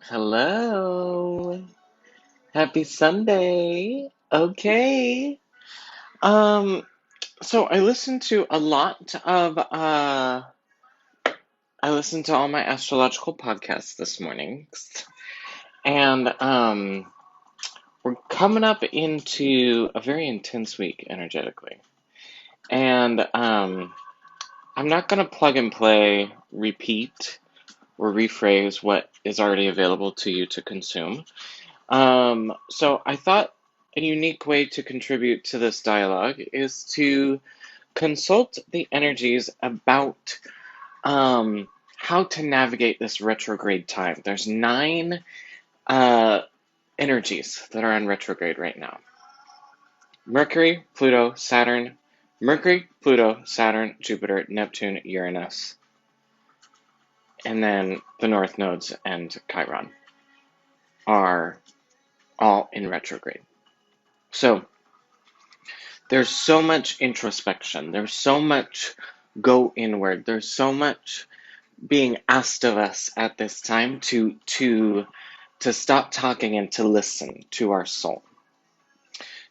Hello. Happy Sunday. Okay. Um, so I listened to a lot of I listened to all my astrological podcasts this morning. And we're coming up into a very intense week energetically. And I'm not gonna plug and play, repeat, or rephrase what is already available to you to consume. So I thought a unique way to contribute to this dialogue is to consult the energies about how to navigate this retrograde time. There's 9 uh, energies that are on retrograde right now. Mercury, Pluto, Saturn, Jupiter, Neptune, Uranus, and then the North Nodes and Chiron are all in retrograde. So there's so much introspection. There's so much go inward. There's so much being asked of us at this time to stop talking and to listen to our soul.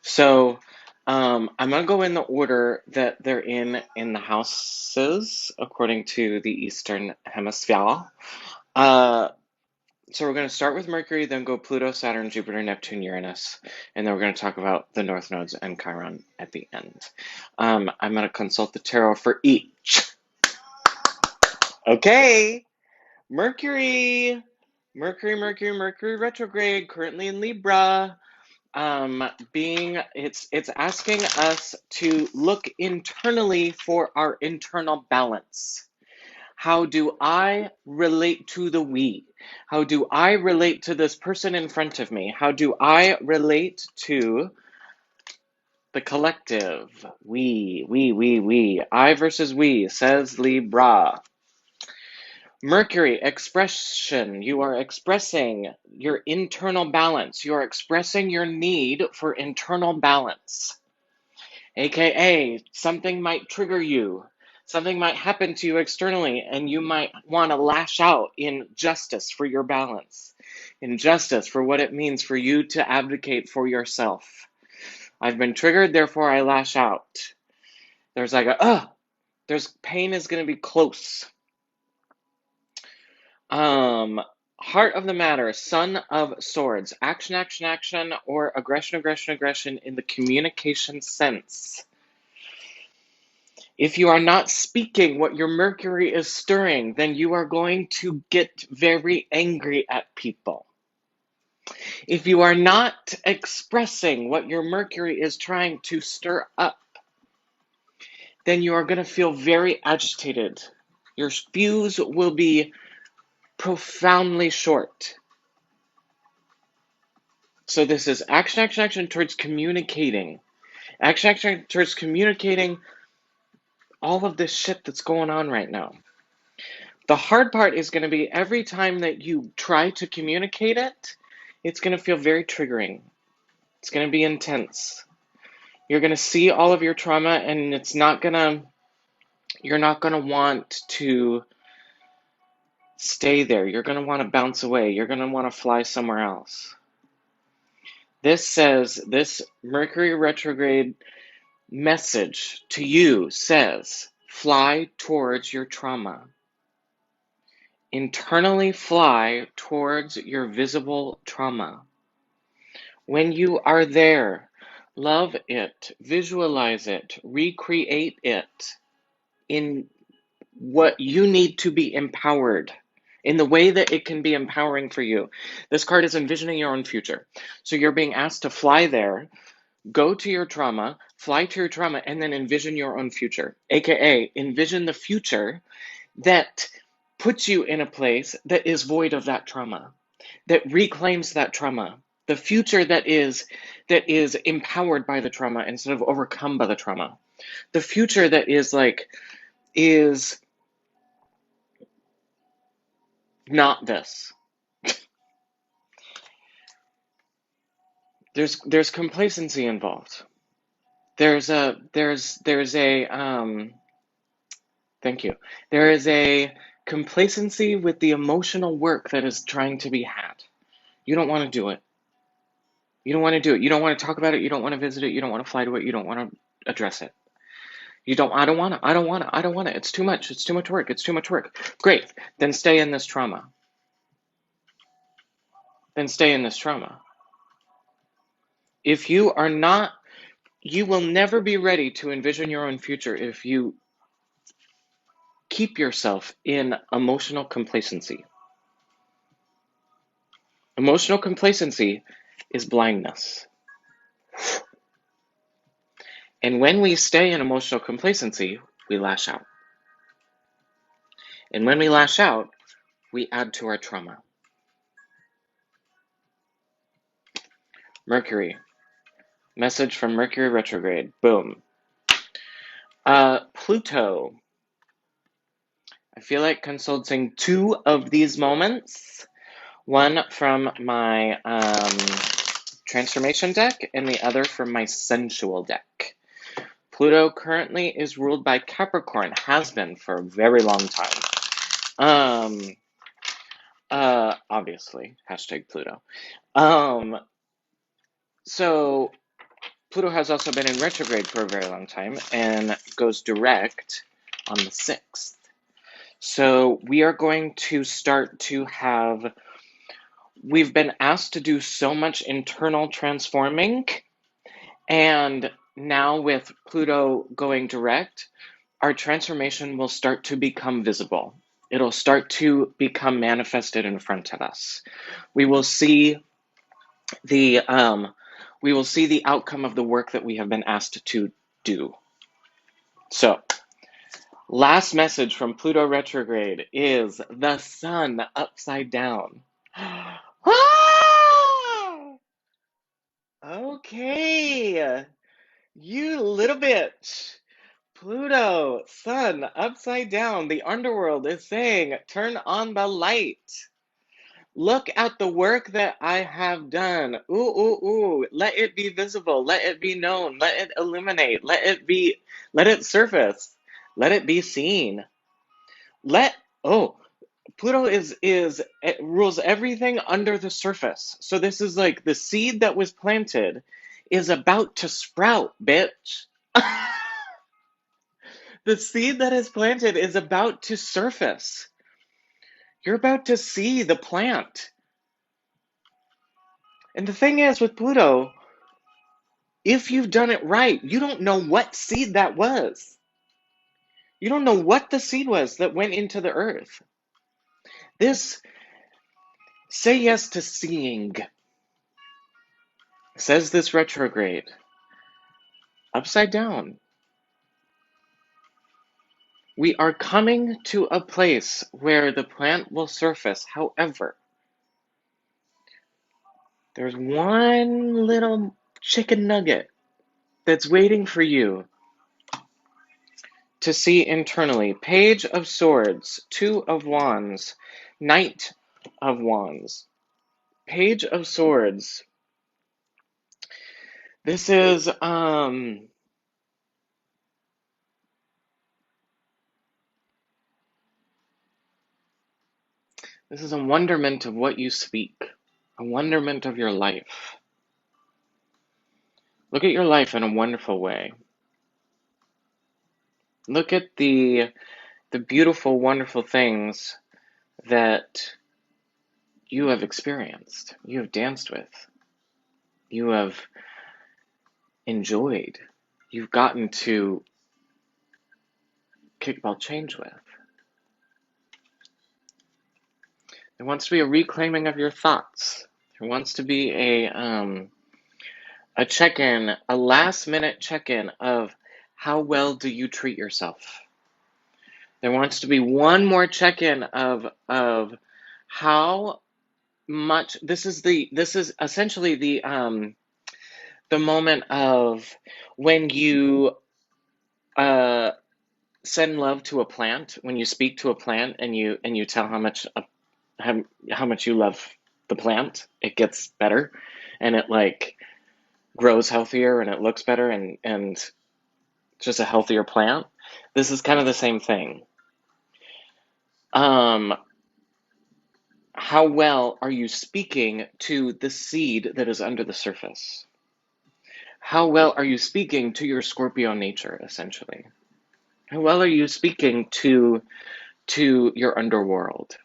So I'm gonna go in the order that they're in the houses according to the Eastern Hemisphere. So we're going to start with Mercury, then go Pluto, Saturn, Jupiter, Neptune, Uranus, and then we're going to talk about the North Nodes and Chiron at the end. I'm going to consult the tarot for each. Okay, Mercury retrograde, currently in Libra. It's asking us to look internally for our internal balance. How do I relate to the we? How do I relate to this person in front of me? How do I relate to the collective? We. I versus we, says Libra. Mercury, expression. You are expressing your internal balance. You are expressing your need for internal balance. AKA, something might trigger you. Something might happen to you externally, and you might want to lash out in justice for your balance, in justice for what it means for you to advocate for yourself. I've been triggered, therefore I lash out. There's like there's pain is going to be close. Heart of the matter, Son of Swords, action, or aggression in the communication sense. If you are not speaking what your Mercury is stirring, then you are going to get very angry at people. If you are not expressing what your Mercury is trying to stir up, then you are going to feel very agitated. Your fuse will be profoundly short. So this is action towards communicating. Action towards communicating all of this shit that's going on right now. The hard part is going to be every time that you try to communicate it, it's going to feel very triggering. It's going to be intense. You're going to see all of your trauma, and you're not going to want to stay there. You're going to want to bounce away. You're going to want to fly somewhere else. This Mercury retrograde message to you says, fly towards your trauma. Internally fly towards your visible trauma. When you are there, love it, visualize it, recreate it in what you need to be empowered, in the way that it can be empowering for you. This card is envisioning your own future. So you're being asked to fly there, go to your trauma, fly to your trauma, and then envision your own future. AKA, envision the future that puts you in a place that is void of that trauma, that reclaims that trauma. The future that is empowered by the trauma instead of overcome by the trauma. The future that is not this. There's complacency involved. There's a thank you. There is a complacency with the emotional work that is trying to be had. You don't want to do it. You don't want to do it. You don't want to talk about it. You don't want to visit it. You don't want to fly to it. You don't want to address it. I don't want to. I don't want to. I don't want to. It's too much. It's too much work. It's too much work. Great. Then stay in this trauma. Then stay in this trauma. If you are not, you will never be ready to envision your own future if you keep yourself in emotional complacency. Emotional complacency is blindness. And when we stay in emotional complacency, we lash out. And when we lash out, we add to our trauma. Mercury. Message from Mercury retrograde. Boom. Pluto. I feel like consulting two of these moments. One from my transformation deck and the other from my sensual deck. Pluto currently is ruled by Capricorn, has been for a very long time. Obviously, hashtag Pluto. So Pluto has also been in retrograde for a very long time and goes direct on the 6th. So we are going to start to have, we've been asked to do so much internal transforming, and now with Pluto going direct, our transformation will start to become visible. It'll start to become manifested in front of us. We will see the outcome of the work that we have been asked to do. So, last message from Pluto retrograde is the sun upside down. Okay, you little bitch. Pluto, sun, upside down. The underworld is saying, turn on the light. Look at the work that I have done. Ooh, ooh, ooh. Let it be visible. Let it be known. Let it illuminate. Let it surface. Let it be seen. Pluto it rules everything under the surface. So this is like the seed that was planted is about to sprout, bitch. The seed that is planted is about to surface. You're about to see the plant. And the thing is with Pluto, if you've done it right, you don't know what seed that was. You don't know what the seed was that went into the earth. Say yes to seeing, says this retrograde. Upside down. We are coming to a place where the plant will surface. However, there's one little chicken nugget that's waiting for you to see internally. Page of Swords, Two of Wands, Knight of Wands, Page of Swords. This is a wonderment of what you speak, a wonderment of your life. Look at your life in a wonderful way. Look at the beautiful, wonderful things that you have experienced, you have danced with, you have enjoyed, you've gotten to kickball change with. There wants to be a reclaiming of your thoughts. There wants to be a check-in, a last-minute check-in of how well do you treat yourself. There wants to be one more check-in of how much. This is essentially the moment of when you send love to a plant, when you speak to a plant and you tell how much you love the plant, it gets better, and it like grows healthier and it looks better and just a healthier plant. This is kind of the same thing. how well are you speaking to the seed that is under the surface? How well are you speaking to your Scorpio nature, essentially? How well are you speaking to your underworld?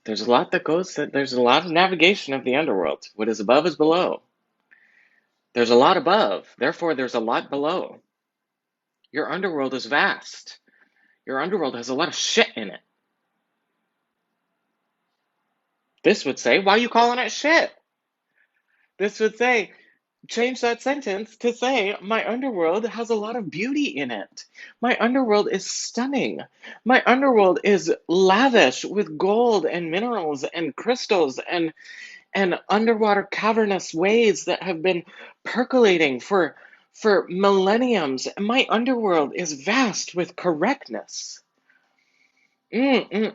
There's a lot that goes, there's a lot of navigation of the underworld. What is above is below. There's a lot above, therefore there's a lot below. Your underworld is vast. Your underworld has a lot of shit in it. This would say, why are you calling it shit? This would say, change that sentence to say, my underworld has a lot of beauty in it. My underworld is stunning. My underworld is lavish with gold and minerals and crystals and underwater cavernous ways that have been percolating for millenniums. My underworld is vast with correctness. And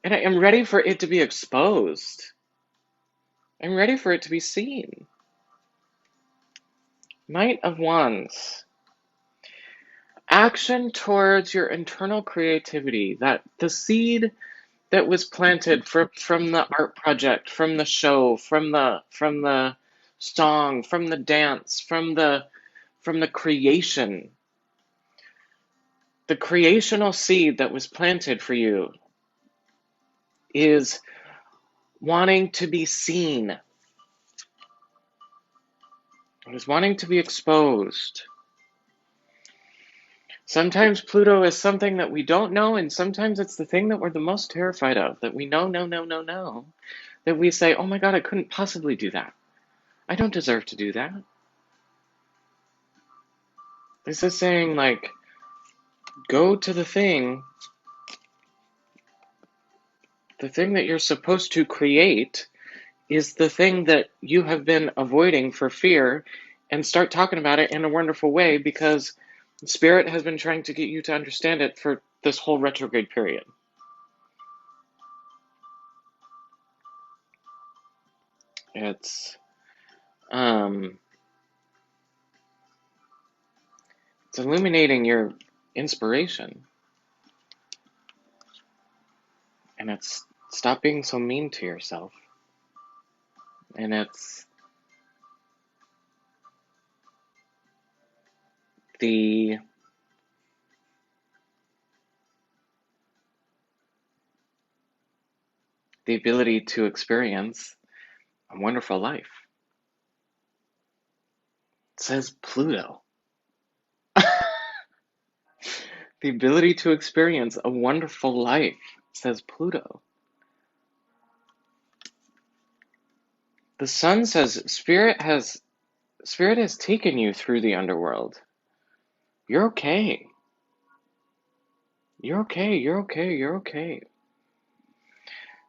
I am ready for it to be exposed. I'm ready for it to be seen. Knight of Wands. Action towards your internal creativity, that the seed that was planted from the art project, from the show, from the song, from the dance, from the creation. The creational seed that was planted for you is wanting to be seen. It is wanting to be exposed. Sometimes Pluto is something that we don't know, and sometimes it's the thing that we're the most terrified of, that we know, no, that we say, oh my God, I couldn't possibly do that. I don't deserve to do that. This is saying, like, go to the thing that you're supposed to create is the thing that you have been avoiding for fear, and start talking about it in a wonderful way, because Spirit has been trying to get you to understand it for this whole retrograde period. It's illuminating your inspiration, and it's stop being so mean to yourself, and it's the ability to experience a wonderful life. It says Pluto. The ability to experience a wonderful life, says Pluto. The sun says Spirit has taken you through the underworld. You're okay. You're okay, you're okay, you're okay.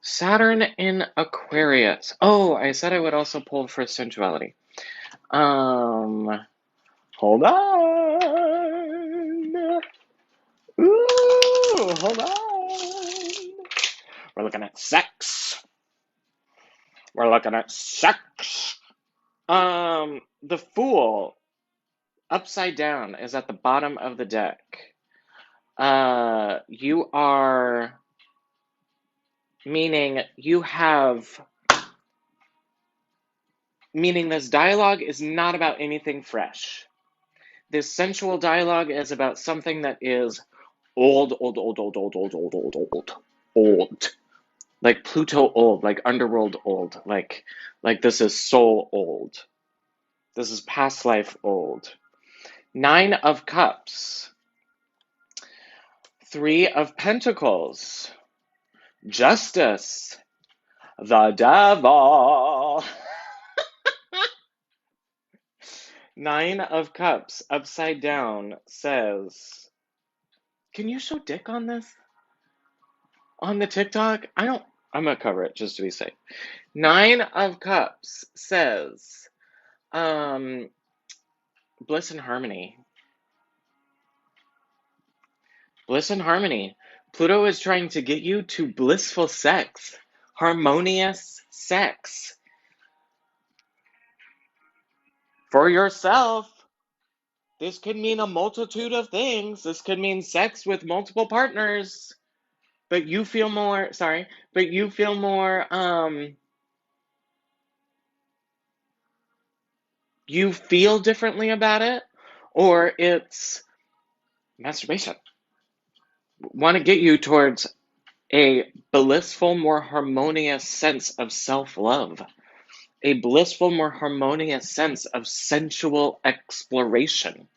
Saturn in Aquarius. Oh, I said I would also pull for sensuality. Hold on. Ooh, hold on. We're looking at sex. The Fool, upside down, is at the bottom of the deck. You are, meaning this dialogue is not about anything fresh. This sensual dialogue is about something that is old. Like Pluto old, like underworld old, like this is soul old. This is past life old. 9 of Cups. 3 of Pentacles. Justice. The Devil. 9 of Cups upside down says, can you show dick on this? On the TikTok? I'm gonna cover it just to be safe. 9 of Cups says, bliss and harmony. Bliss and harmony. Pluto is trying to get you to blissful sex, harmonious sex. For yourself. This could mean a multitude of things. This could mean sex with multiple partners. but you feel more, sorry, but you feel more, you feel differently about it, or it's masturbation. Want to get you towards a blissful, more harmonious sense of self-love, a blissful, more harmonious sense of sensual exploration,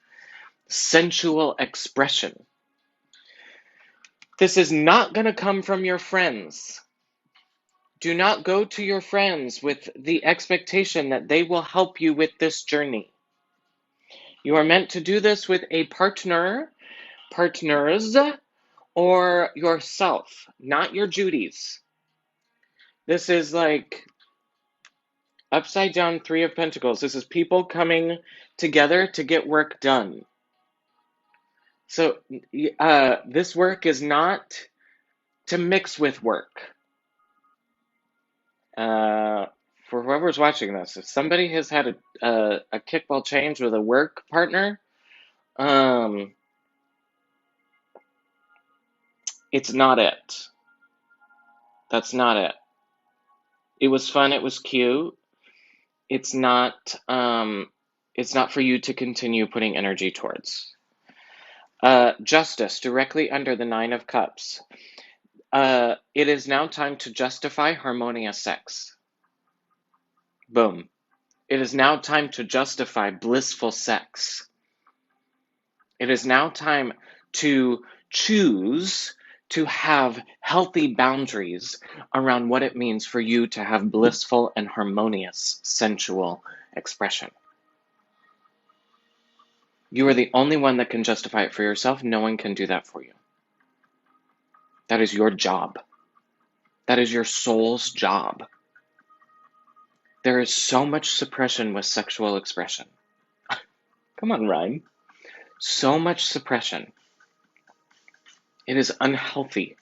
sensual expression. This is not going to come from your friends. Do not go to your friends with the expectation that they will help you with this journey. You are meant to do this with a partner, partners, or yourself, not your Judies. This is like upside down Three of Pentacles. This is people coming together to get work done. So this work is not to mix with work. For whoever's watching this, if somebody has had a kickball change with a work partner, it's not it. That's not it. It was fun. It was cute. It's not. It's not for you to continue putting energy towards. Justice, directly under the Nine of Cups. It is now time to justify harmonious sex. Boom. It is now time to justify blissful sex. It is now time to choose to have healthy boundaries around what it means for you to have blissful and harmonious sensual expression. You are the only one that can justify it for yourself. No one can do that for you. That is your job. That is your soul's job. There is so much suppression with sexual expression. Come on, Ryan. So much suppression. It is unhealthy.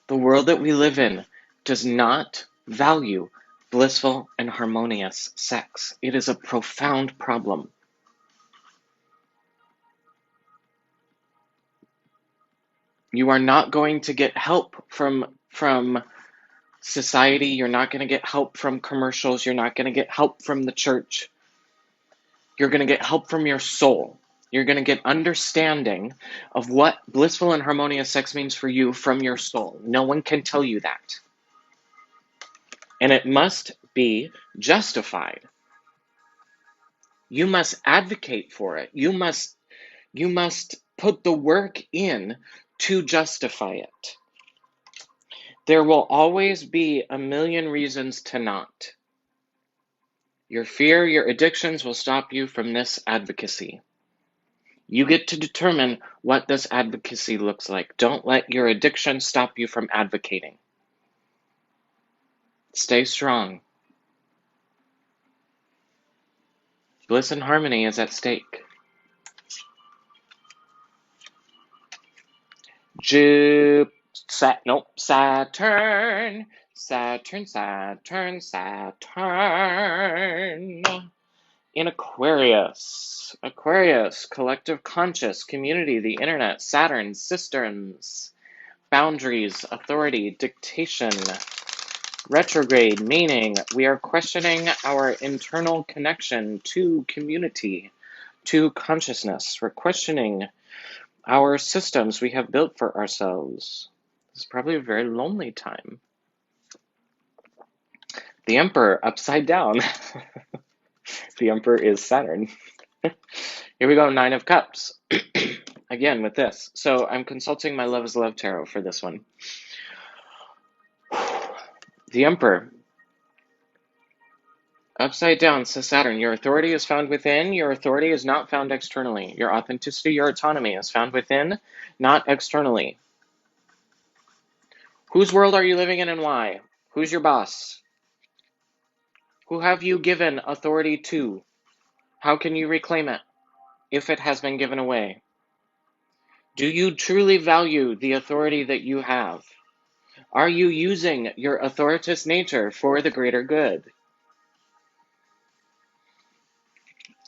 The world that we live in does not value blissful and harmonious sex. It is a profound problem. You are not going to get help from society. You're not going to get help from commercials. You're not going to get help from the church. You're going to get help from your soul. You're going to get understanding of what blissful and harmonious sex means for you from your soul. No one can tell you that. And it must be justified. You must advocate for it. You must put the work in to justify it. There will always be a million reasons to not. Your fear, your addictions will stop you from this advocacy. You get to determine what this advocacy looks like. Don't let your addiction stop you from advocating. Stay strong. Bliss and harmony is at stake. Saturn. In Aquarius. Aquarius, collective conscious, community, the internet, Saturn, cisterns, boundaries, authority, dictation. Retrograde, meaning we are questioning our internal connection to community, to consciousness. We're questioning our systems we have built for ourselves. It's probably a very lonely time. The Emperor, upside down. The Emperor is Saturn. Here we go, Nine of Cups. Again, with this. So I'm consulting my Love is Love Tarot for this one. The Emperor. Upside down, says Saturn. Your authority is found within. Your authority is not found externally. Your authenticity, your autonomy is found within, not externally. Whose world are you living in and why? Who's your boss? Who have you given authority to? How can you reclaim it if it has been given away? Do you truly value the authority that you have? Are you using your authoritative nature for the greater good?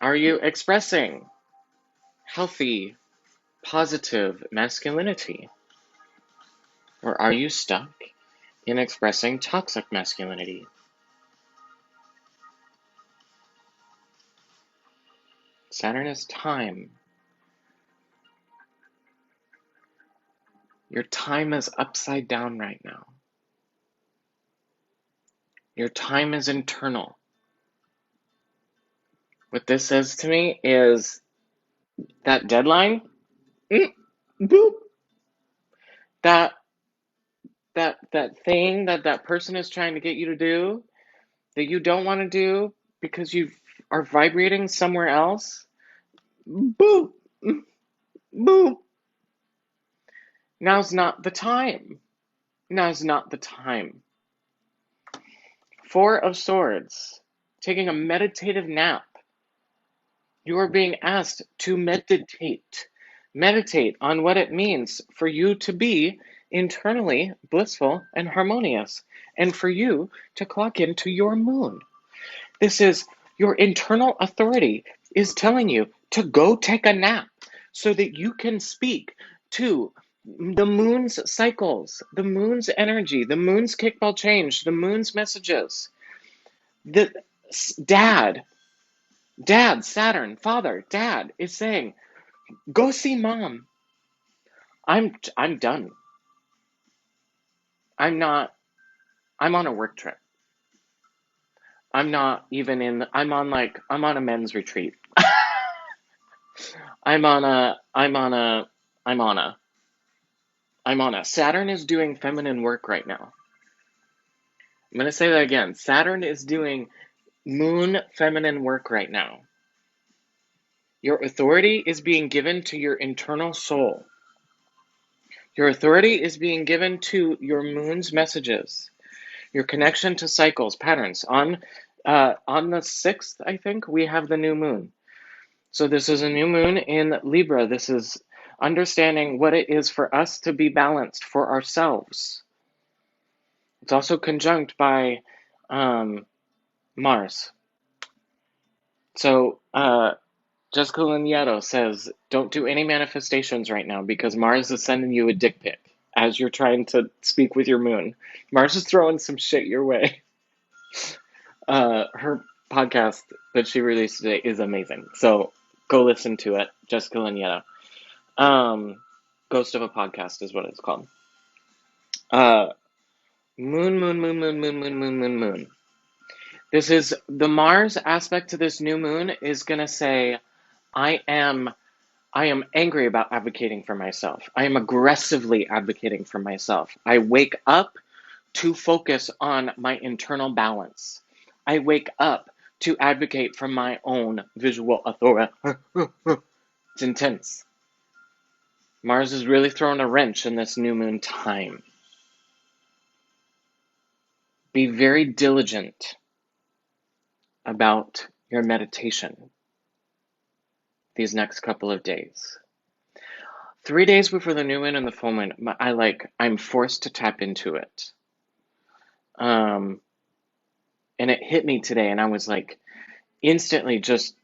Are you expressing healthy, positive masculinity? Or are you stuck in expressing toxic masculinity? Saturn is time. Your time is upside down right now. Your time is internal. What this says to me is that deadline, boop, that thing that person is trying to get you to do that you don't want to do because you are vibrating somewhere else, boop, boop. Now's not the time. Now's not the time. Four of Swords, taking a meditative nap. You are being asked to meditate. Meditate on what it means for you to be internally blissful and harmonious, and for you to clock into your moon. This is your internal authority is telling you to go take a nap so that you can speak to the moon's cycles, the moon's energy, the moon's kickball change, the moon's messages. The dad, Saturn, father, dad is saying, go see mom. I'm done. I'm on a work trip. I'm on a men's retreat. I'm on a Saturn is doing feminine work right now. I'm going to say that again. Saturn is doing moon feminine work right now. Your authority is being given to your internal soul. Your authority is being given to your moon's messages, your connection to cycles, patterns. On the 6th, I think, we have the new moon. So this is a new moon in Libra. This is understanding what it is for us to be balanced for ourselves. It's also conjunct by Mars. So Jessica Linietto says, don't do any manifestations right now because Mars is sending you a dick pic as you're trying to speak with your moon. Mars is throwing some shit your way. Her podcast that she released today is amazing. So go listen to it, Jessica Linietto. Ghost of a Podcast is what it's called. Moon. This is the Mars aspect to this new moon is going to say, I am angry about advocating for myself. I am aggressively advocating for myself. I wake up to focus on my internal balance. I wake up to advocate for my own visual authority. It's intense. Mars is really throwing a wrench in this new moon time. Be very diligent about your meditation these next couple of days. 3 days before the new moon and the full moon, I'm forced to tap into it. And it hit me today, and I was like instantly just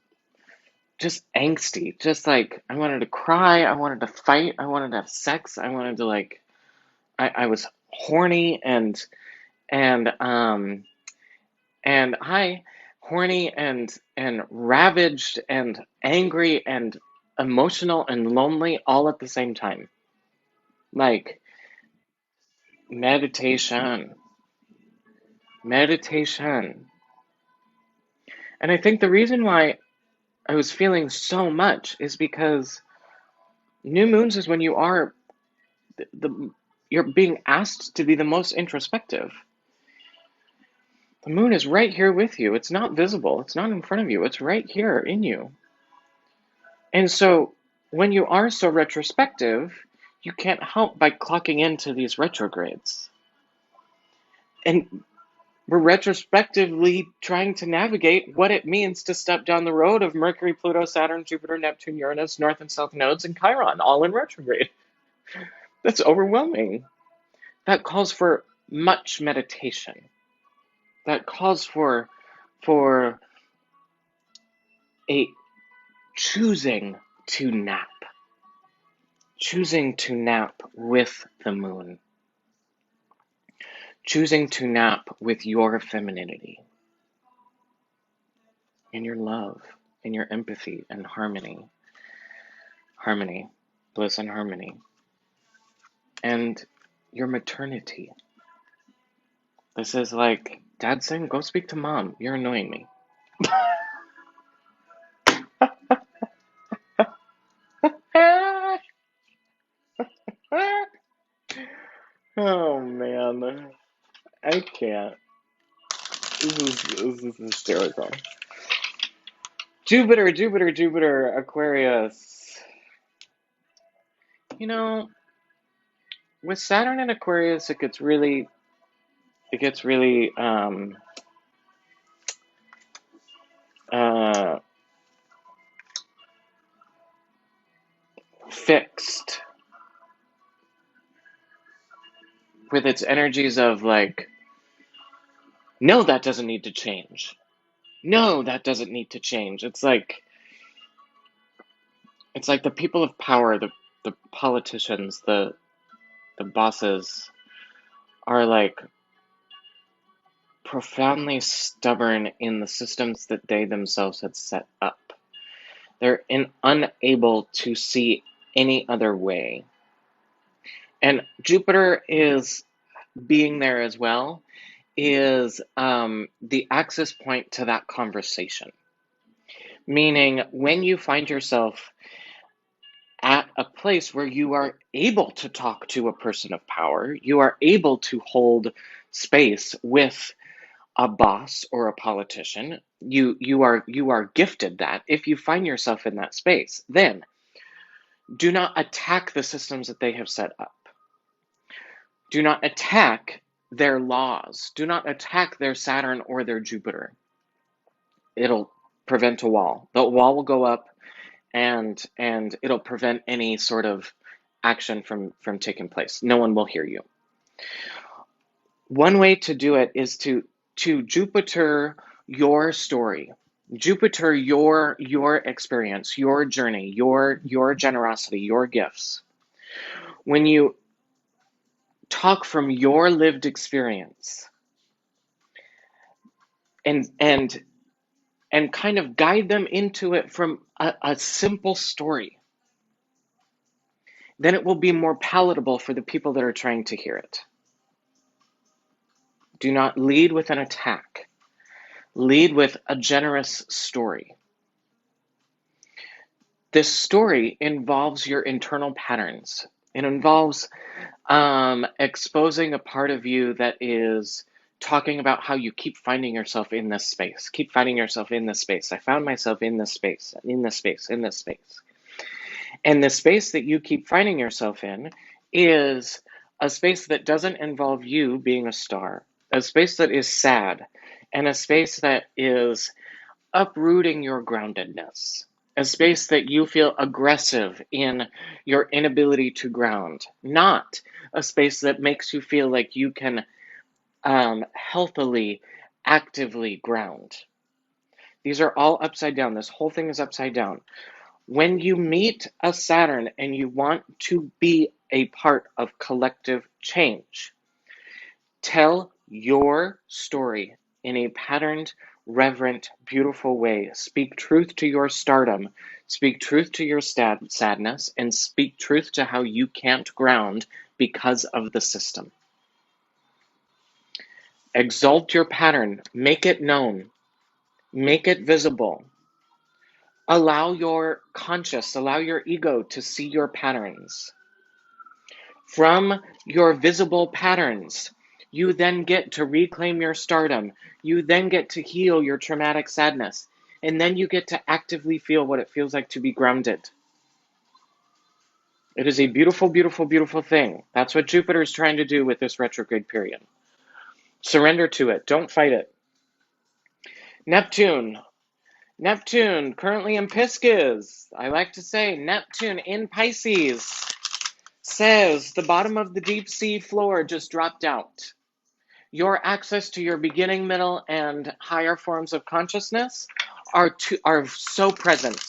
angsty, just like I wanted to cry, I wanted to fight, I wanted to have sex, I wanted to I was horny and horny and ravaged and angry and emotional and lonely all at the same time. Like meditation. And I think the reason why I was feeling so much is because new moons is when you are you're being asked to be the most introspective. The moon is right here with you. It's not visible. It's not in front of you. It's right here in you. And so when you are so retrospective, you can't help by clocking into these retrogrades. And we're retrospectively trying to navigate what it means to step down the road of Mercury, Pluto, Saturn, Jupiter, Neptune, Uranus, North and South nodes, and Chiron, all in retrograde. That's overwhelming. That calls for much meditation. That calls for a choosing to nap with the moon. choosing to nap with your femininity, in your love, in your empathy and harmony, bliss and harmony, and your maternity. This is like Dad saying, go speak to Mom, you're annoying me. Oh man, I can't. This is hysterical. Jupiter, Aquarius. You know, with Saturn and Aquarius, it gets really uh, fixed with its energies of like, no, that doesn't need to change. No, that doesn't need to change. It's like the people of power, the politicians, the bosses are like profoundly stubborn in the systems that they themselves had set up. They're unable to see any other way. And Jupiter is being there as well, is the access point to that conversation. Meaning, when you find yourself at a place where you are able to talk to a person of power, you are able to hold space with a boss or a politician, you are gifted that. If you find yourself in that space, then do not attack the systems that they have set up. Do not attack their laws. Do not attack their Saturn or their Jupiter. It'll prevent a wall. The wall will go up, and it'll prevent any sort of action from taking place. No one will hear you. One way to do it is to Jupiter your story. Jupiter your experience, your journey, your generosity, your gifts. When you talk from your lived experience and kind of guide them into it from a simple story, then it will be more palatable for the people that are trying to hear it. Do not lead with an attack. Lead with a generous story. This story involves your internal patterns. It involves exposing a part of you that is talking about how you keep finding yourself in this space. Keep finding yourself in this space. I found myself in this space, in this space, in this space. And the space that you keep finding yourself in is a space that doesn't involve you being a star, a space that is sad, and a space that is uprooting your groundedness, a space that you feel aggressive in your inability to ground, not a space that makes you feel like you can healthily, actively ground. These are all upside down. This whole thing is upside down. When you meet a Saturn and you want to be a part of collective change, tell your story in a patterned, reverent, beautiful way. Speak truth to your stardom. Speak truth to your sadness, and speak truth to how you can't ground because of the system. Exalt your pattern. Make it known. Make it visible. Allow your conscious, allow your ego to see your patterns. From your visible patterns, you then get to reclaim your stardom. You then get to heal your traumatic sadness. And then you get to actively feel what it feels like to be grounded. It is a beautiful, beautiful, beautiful thing. That's what Jupiter is trying to do with this retrograde period. Surrender to it. Don't fight it. Neptune, currently in Pisces. I like to say Neptune in Pisces says the bottom of the deep sea floor just dropped out. Your access to your beginning, middle, and higher forms of consciousness are so present.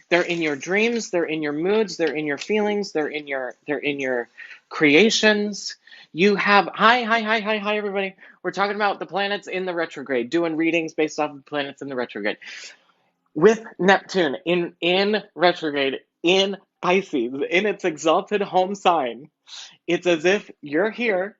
They're in your dreams, they're in your moods, they're in your feelings, they're in your creations. You have, hi, everybody. We're talking about the planets in the retrograde, doing readings based off of the planets in the retrograde. With Neptune in retrograde, in Pisces, in its exalted home sign, it's as if you're here.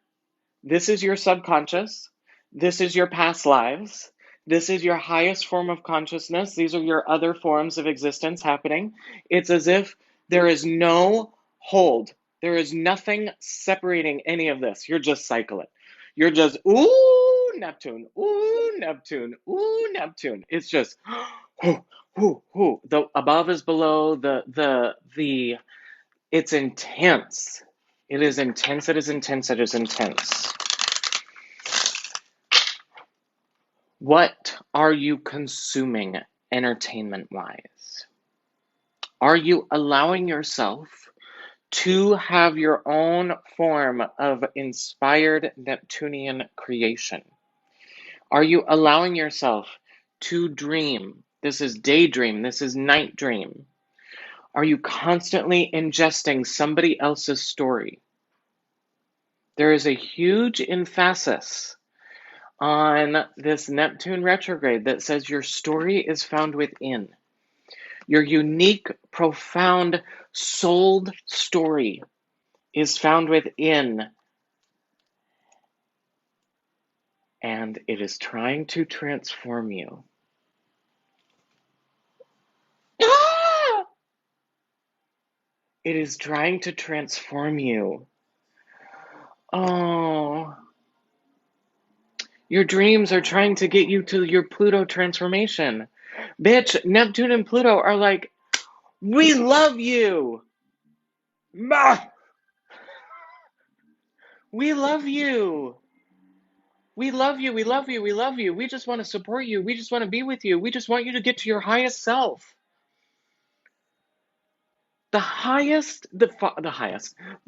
This is your subconscious. This is your past lives. This is your highest form of consciousness. These are your other forms of existence happening. It's as if there is no hold. There is nothing separating any of this. You're just cycling. You're just, ooh, Neptune, ooh, Neptune, ooh, Neptune. It's just, ooh, ooh, ooh. The above is below, it's intense. It is intense, it is intense, it is intense. What are you consuming entertainment-wise? Are you allowing yourself to have your own form of inspired Neptunian creation? Are you allowing yourself to dream? This is daydream, this is night dream. Are you constantly ingesting somebody else's story? There is a huge emphasis on this Neptune retrograde that says your story is found within. Your unique, profound, souled story is found within. And it is trying to transform you. Ah! It is trying to transform you. Oh. Your dreams are trying to get you to your Pluto transformation. Bitch, Neptune and Pluto are like, we love you. Ma! We love you. We love you. We love you. We love you. We just want to support you. We just want to be with you. We just want you to get to your highest self. The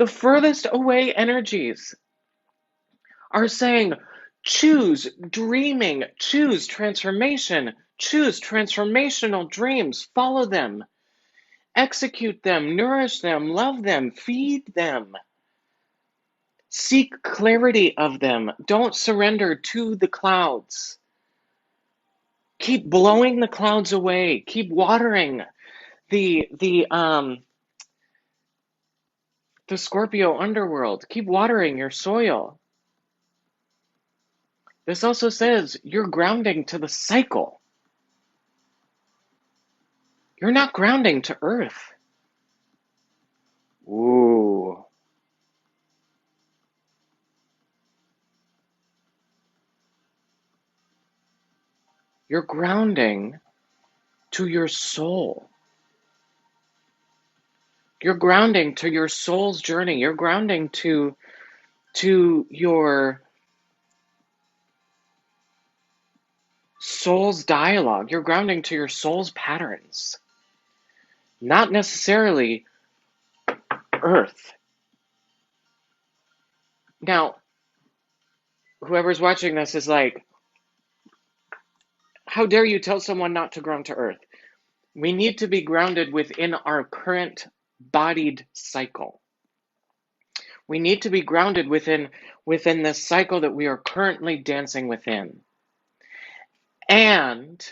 furthest away energies are saying, choose dreaming, choose transformation, choose transformational dreams, follow them, execute them, nourish them, love them, feed them. Seek clarity of them. Don't surrender to the clouds. Keep blowing the clouds away. Keep watering the Scorpio underworld. Keep watering your soil. This also says you're grounding to the cycle. You're not grounding to Earth. Ooh. You're grounding to your soul. You're grounding to your soul's journey. You're grounding to your soul's dialogue. You're grounding to your soul's patterns. Not necessarily Earth. Now, whoever's watching this is like, how dare you tell someone not to ground to Earth? We need to be grounded within our current bodied cycle. We need to be grounded within this cycle that we are currently dancing within. And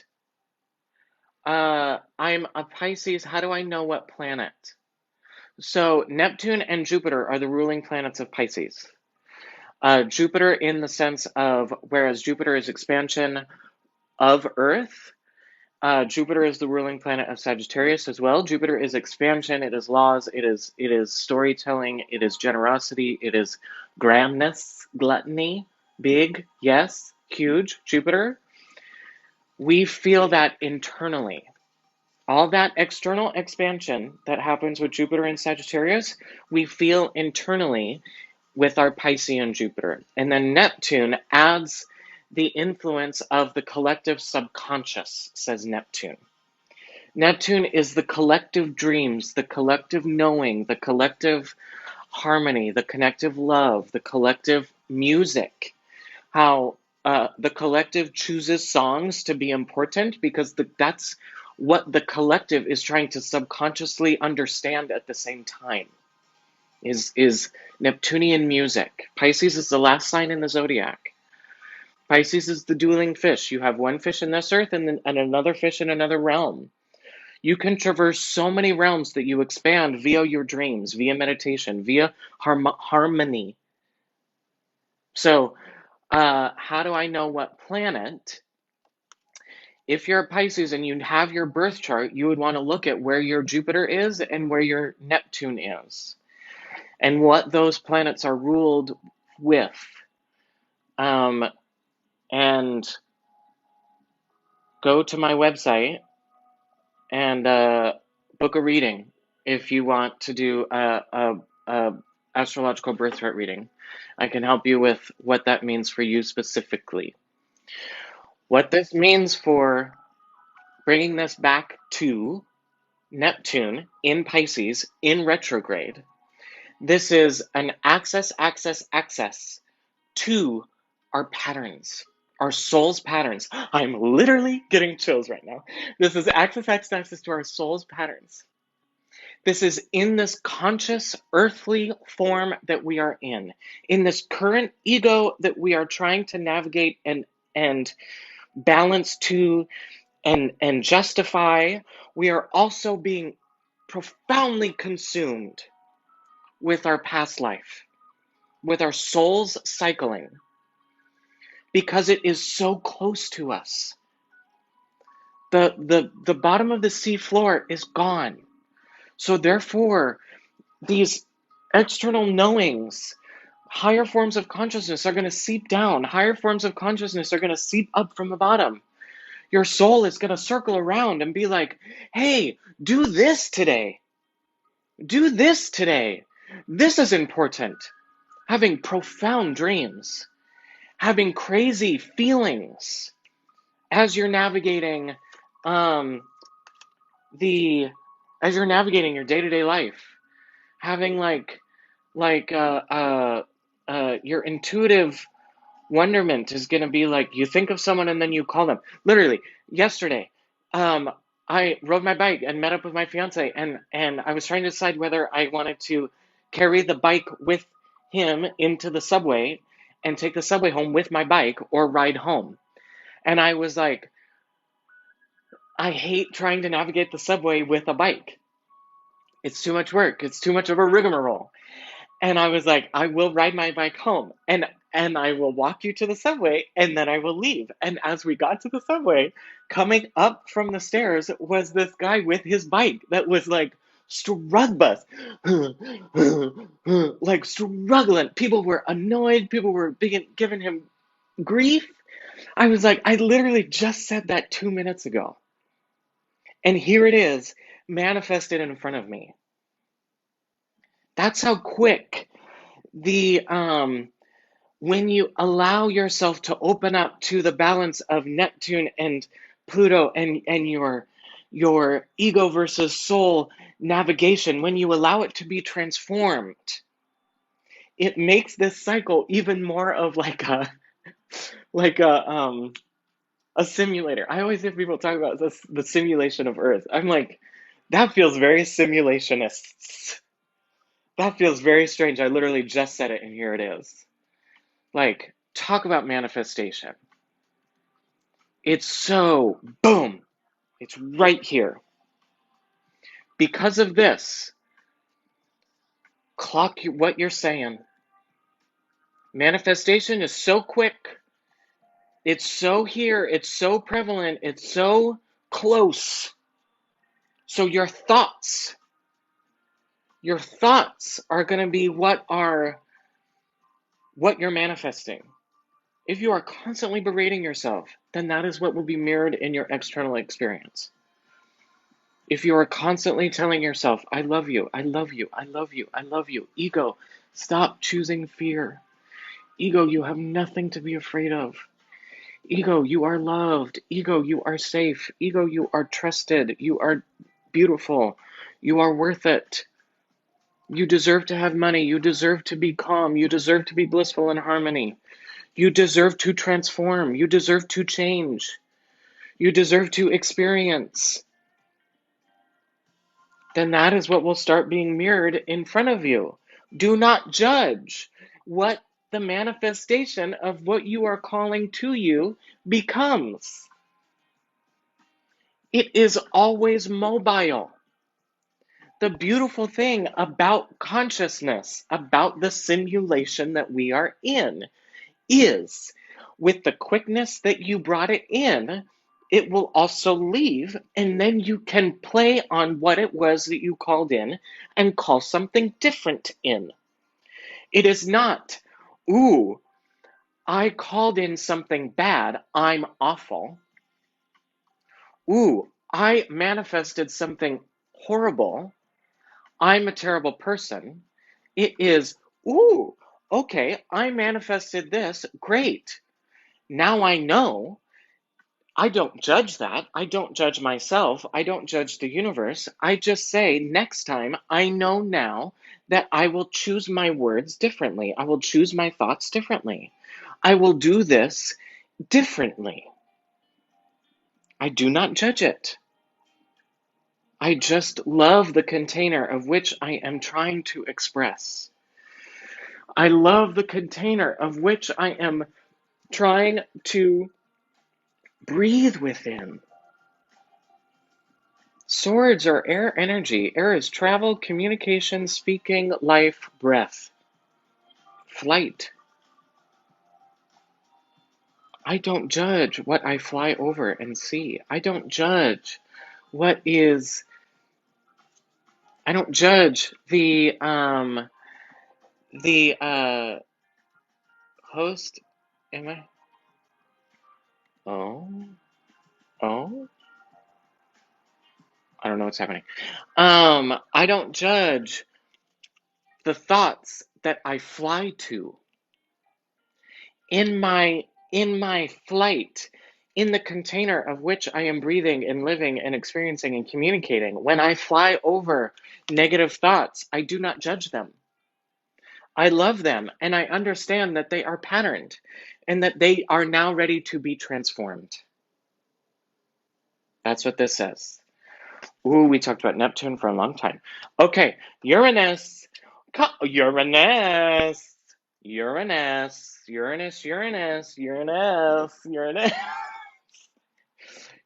I'm a Pisces. How do I know what planet? So Neptune and Jupiter are the ruling planets of Pisces. Jupiter in the sense of, whereas Jupiter is expansion of Earth, Jupiter is the ruling planet of Sagittarius as well. Jupiter is expansion, it is laws, it is storytelling, it is generosity, it is grandness, gluttony, big, yes, huge, Jupiter. We feel that internally. All that external expansion that happens with Jupiter and Sagittarius, we feel internally with our Piscean Jupiter. And then Neptune adds the influence of the collective subconscious, says Neptune. Neptune is the collective dreams, the collective knowing, the collective harmony, the collective love, the collective music. How the collective chooses songs to be important because that's what the collective is trying to subconsciously understand at the same time. is Neptunian music. Pisces is the last sign in the zodiac. Pisces is the dueling fish. You have one fish in this earth and another fish in another realm. You can traverse so many realms that you expand via your dreams, via meditation, via harmony. So, how do I know what planet? If you're a Pisces and you have your birth chart, you would want to look at where your Jupiter is and where your Neptune is, and what those planets are ruled with. And go to my website and book a reading if you want to do a astrological birth chart reading. I can help you with what that means for you specifically. What this means for bringing this back to Neptune in Pisces in retrograde. This is an access to our patterns, our soul's patterns. I'm literally getting chills right now. This is access to our soul's patterns. This is in this conscious earthly form that we are in this current ego that we are trying to navigate and balance to and justify. We are also being profoundly consumed with our past life, with our soul's cycling, because it is so close to us. The bottom of the sea floor is gone. So therefore, these external knowings, higher forms of consciousness are going to seep down. Higher forms of consciousness are going to seep up from the bottom. Your soul is going to circle around and be like, hey, do this today. Do this today. This is important. Having profound dreams, having crazy feelings as you're navigating your day-to-day life, having your intuitive wonderment is going to be like, you think of someone and then you call them. Literally yesterday, I rode my bike and met up with my fiance, and I was trying to decide whether I wanted to carry the bike with him into the subway and take the subway home with my bike or ride home. And I was like, I hate trying to navigate the subway with a bike. It's too much work. It's too much of a rigmarole. And I was like, I will ride my bike home and I will walk you to the subway and then I will leave. And as we got to the subway, coming up from the stairs was this guy with his bike that was like struggling, like struggling. People were annoyed. People were giving him grief. I was like, I literally just said that 2 minutes ago. And here it is, manifested in front of me. That's how quick when you allow yourself to open up to the balance of Neptune and Pluto and your ego versus soul navigation, when you allow it to be transformed, it makes this cycle even more of like a simulator. I always hear people talk about this, the simulation of Earth. I'm like, that feels very simulationist. That feels very strange. I literally just said it, and here it is. Like, talk about manifestation. It's so, boom, it's right here. Because of this, clock what you're saying. Manifestation is so quick. It's so here. It's so prevalent. It's so close. So your thoughts are going to be what you're manifesting. If you are constantly berating yourself, then that is what will be mirrored in your external experience. If you are constantly telling yourself, I love you, I love you, I love you, I love you, ego, stop choosing fear. Ego, you have nothing to be afraid of. Ego, you are loved. Ego, you are safe. Ego, you are trusted. You are beautiful. You are worth it. You deserve to have money. You deserve to be calm. You deserve to be blissful in harmony. You deserve to transform. You deserve to change. You deserve to experience. Then that is what will start being mirrored in front of you. Do not judge what the manifestation of what you are calling to you becomes. It is always mobile. The beautiful thing about consciousness, about the simulation that we are in, is with the quickness that you brought it in, it will also leave, and then you can play on what it was that you called in and call something different in. It is not, ooh, I called in something bad, I'm awful. Ooh, I manifested something horrible, I'm a terrible person. It is, ooh, okay, I manifested this, great. Now I know. I don't judge that. I don't judge myself. I don't judge the universe. I just say, next time, I know now that I will choose my words differently. I will choose my thoughts differently. I will do this differently. I do not judge it. I just love the container of which I am trying to express. I love the container of which I am trying to breathe within. Swords are air energy. Air is travel, communication, speaking, life, breath, flight. I don't judge what I fly over and see. I don't judge what is. I don't judge the host. Am I? Oh, oh. I don't know what's happening. I don't judge the thoughts that I fly to in my flight, in the container of which I am breathing and living and experiencing and communicating. When I fly over negative thoughts, I do not judge them. I love them, and I understand that they are patterned and that they are now ready to be transformed. That's what this says. Ooh, we talked about Neptune for a long time. Okay, Uranus. Uranus. Uranus. Uranus. Uranus. Uranus. Uranus.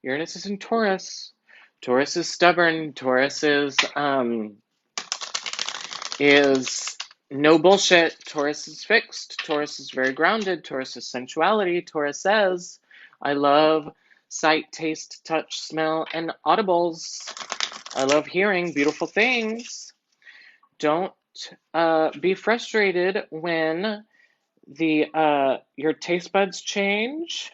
Uranus is in Taurus. Taurus is stubborn. Taurus is no bullshit. Taurus is fixed. Taurus is very grounded. Taurus is sensuality. Taurus says, I love sight, taste, touch, smell, and audibles. I love hearing beautiful things. Don't be frustrated when your taste buds change.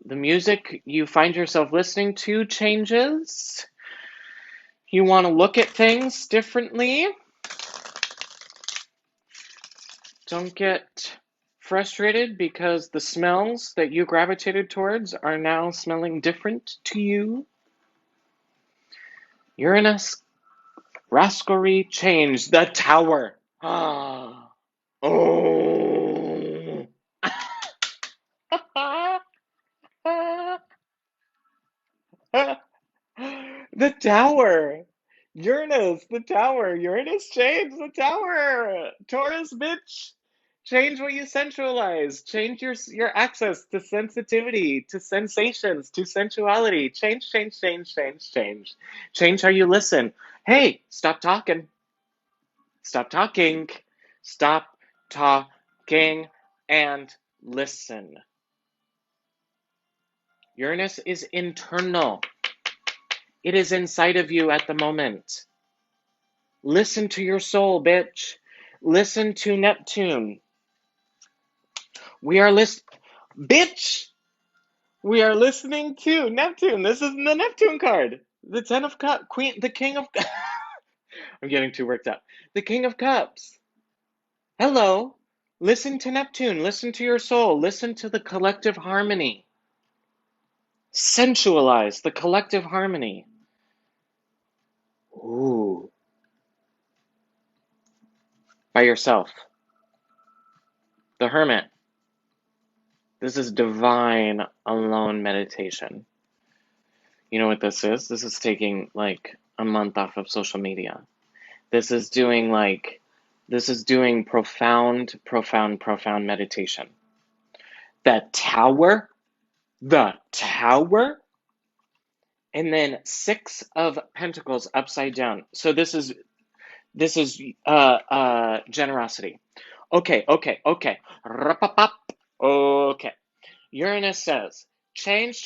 The music you find yourself listening to changes. You want to look at things differently. Don't get frustrated because the smells that you gravitated towards are now smelling different to you. Uranus, Retrograde change, the tower. Oh. The tower. Uranus, the tower. Uranus, change the tower. Taurus, bitch. Change what you sensualize. Change your access to sensitivity, to sensations, to sensuality. Change, change, change, change, change. Change how you listen. Hey, stop talking. Stop talking. Stop talking and listen. Uranus is internal. It is inside of you at the moment. Listen to your soul, bitch. Listen to Neptune. We are bitch. We are listening to Neptune. This is the Neptune card. The Ten of Cups, Queen, the King of. I'm getting too worked up. The King of Cups. Hello. Listen to Neptune. Listen to your soul. Listen to the collective harmony. Sensualize the collective harmony. Ooh. By yourself. The Hermit. This is divine alone meditation. You know what this is? This is taking like a month off of social media. This is doing profound, profound, profound meditation. The Tower, and then 6 of Pentacles upside down. So this is generosity. Okay. Rapapap. Okay. Uranus says, change.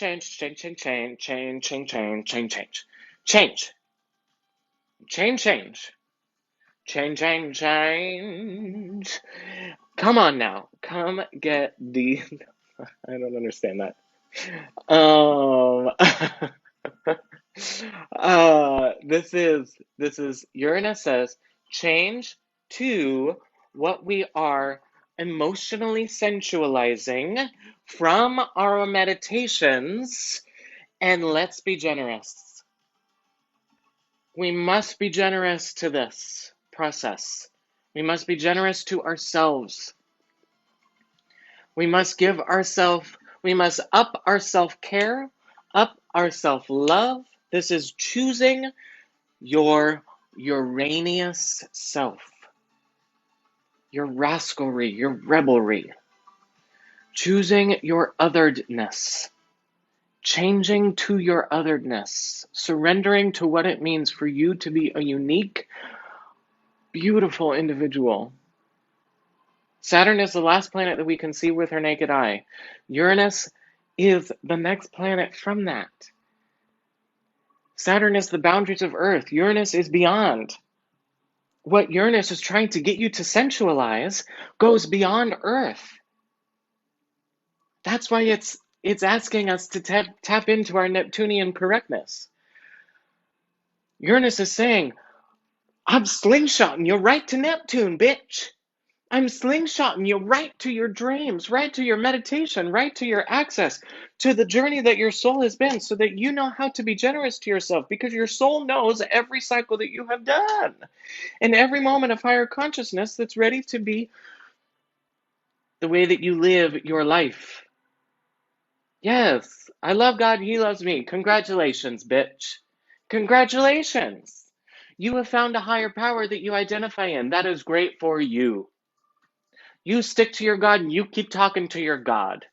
Come on now. Come get the I don't understand that. This is Uranus says, change to what we are emotionally sensualizing from our meditations, and let's be generous. We must be generous to this process. We must be generous to ourselves. We must up our self-care, up our self-love. This is choosing your Uranus self, your rascalry, your rebelry, choosing your otheredness, changing to your otheredness, surrendering to what it means for you to be a unique, beautiful individual. Saturn is the last planet that we can see with our naked eye. Uranus is the next planet from that. Saturn is the boundaries of Earth. Uranus is beyond. What Uranus is trying to get you to sensualize goes beyond Earth. That's why it's asking us to tap into our Neptunian correctness. Uranus is saying, I'm slingshotting you right to Neptune, bitch. I'm slingshotting you right to your dreams, right to your meditation, right to your access to the journey that your soul has been, so that you know how to be generous to yourself, because your soul knows every cycle that you have done and every moment of higher consciousness that's ready to be the way that you live your life. Yes, I love God, He loves me. Congratulations, bitch. Congratulations. You have found a higher power that you identify in. That is great for you. You stick to your God and you keep talking to your God.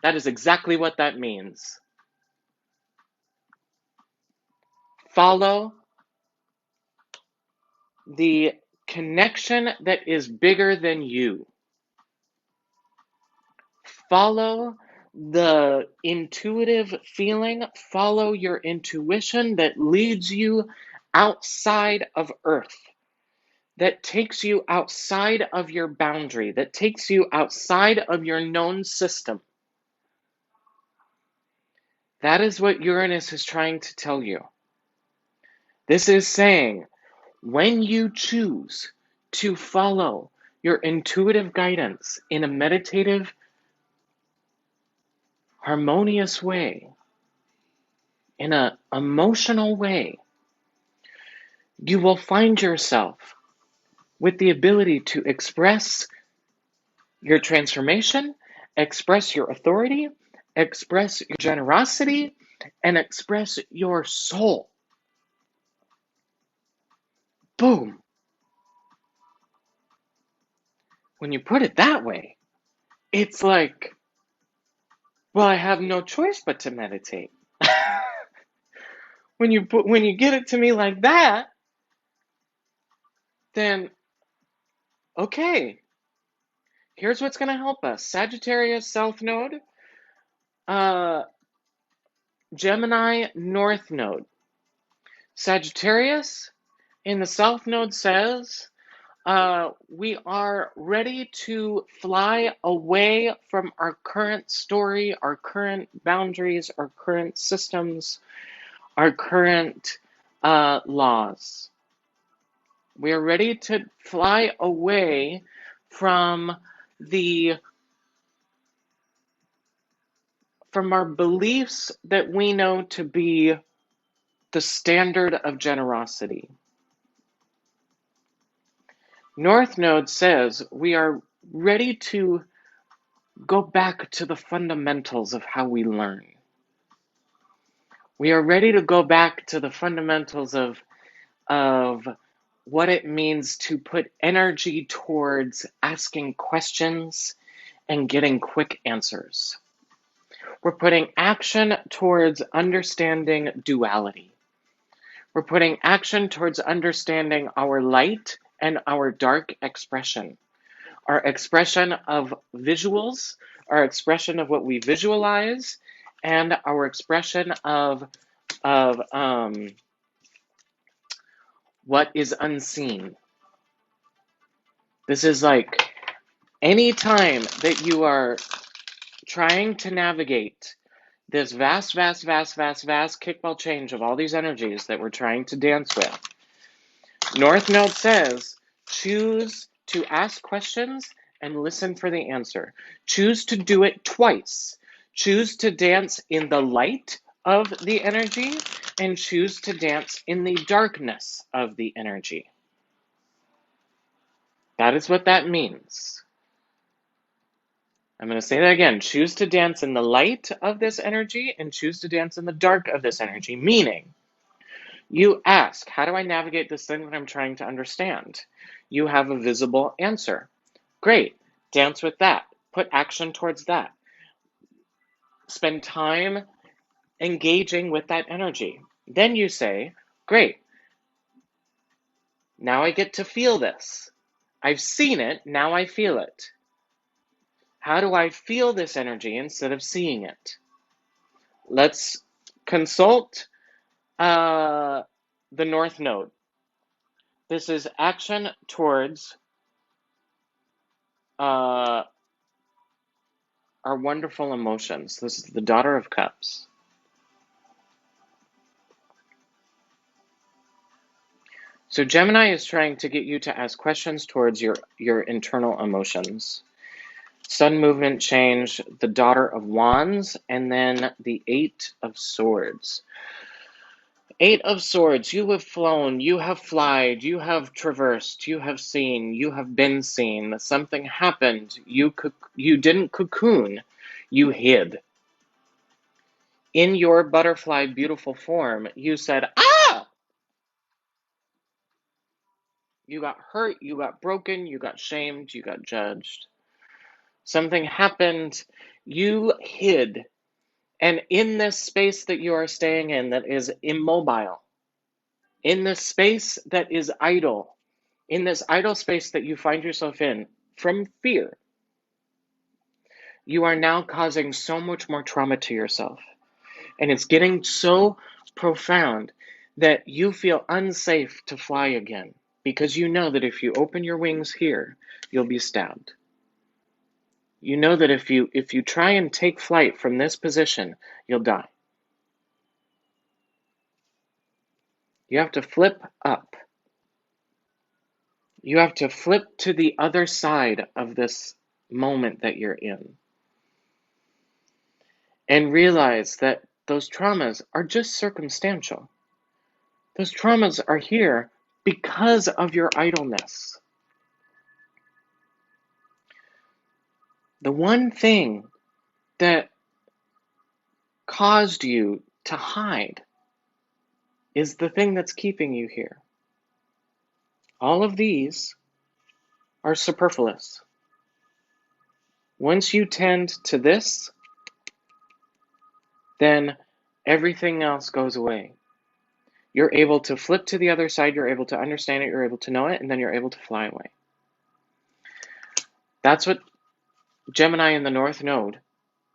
That is exactly what that means. Follow the connection that is bigger than you. Follow the intuitive feeling. Follow your intuition that leads you outside of Earth, that takes you outside of your boundary, that takes you outside of your known system. That is what Uranus is trying to tell you. This is saying, when you choose to follow your intuitive guidance in a meditative, harmonious way, in an emotional way, you will find yourself with the ability to express your transformation, express your authority, express your generosity, and express your soul. Boom. When you put it that way, it's like, well, I have no choice but to meditate. When you get it to me like that, then okay, here's what's going to help us. Sagittarius South Node, Gemini North Node. Sagittarius in the South Node says, we are ready to fly away from our current story, our current boundaries, our current systems, our current laws. We are ready to fly away from our beliefs that we know to be the standard of generosity. North Node says we are ready to go back to the fundamentals of how we learn. We are ready to go back to the fundamentals of what it means to put energy towards asking questions and getting quick answers. We're putting action towards understanding duality. We're putting action towards understanding our light and our dark expression. Our expression of visuals, our expression of what we visualize, and our expression of what is unseen. This is like any time that you are trying to navigate this vast kickball change of all these energies that we're trying to dance with. North Node says, choose to ask questions and listen for the answer. Choose to do it twice. Choose to dance in the light of the energy and choose to dance in the darkness of the energy. That is what that means. I'm going to say that again. Choose to dance in the light of this energy and choose to dance in the dark of this energy. Meaning, you ask, how do I navigate this thing that I'm trying to understand? You have a visible answer. Great. Dance with that. Put action towards that. Spend time engaging with that energy. Then you say, great. Now I get to feel this. I've seen it. Now I feel it. How do I feel this energy instead of seeing it? Let's consult the North Node. This is action towards our wonderful emotions. This is the Daughter of Cups. So Gemini is trying to get you to ask questions towards your internal emotions. Sun movement change, the Daughter of Wands, and then the Eight of Swords. Eight of Swords, you have flown, you have flied, you have traversed, you have seen, you have been seen. Something happened, you didn't cocoon, you hid. In your butterfly beautiful form, you said, ah! You got hurt, you got broken, you got shamed, you got judged. Something happened, you hid. And in this space that you are staying in that is immobile, in this space that is idle, in this idle space that you find yourself in from fear, you are now causing so much more trauma to yourself. And it's getting so profound that you feel unsafe to fly again because you know that if you open your wings here, you'll be stabbed. You know that if you try and take flight from this position, you'll die. You have to flip up. You have to flip to the other side of this moment that you're in and realize that those traumas are just circumstantial. Those traumas are here because of your idleness. The one thing that caused you to hide is the thing that's keeping you here. All of these are superfluous. Once you tend to this, then everything else goes away. You're able to flip to the other side, you're able to understand it, you're able to know it, and then you're able to fly away. That's what Gemini in the North Node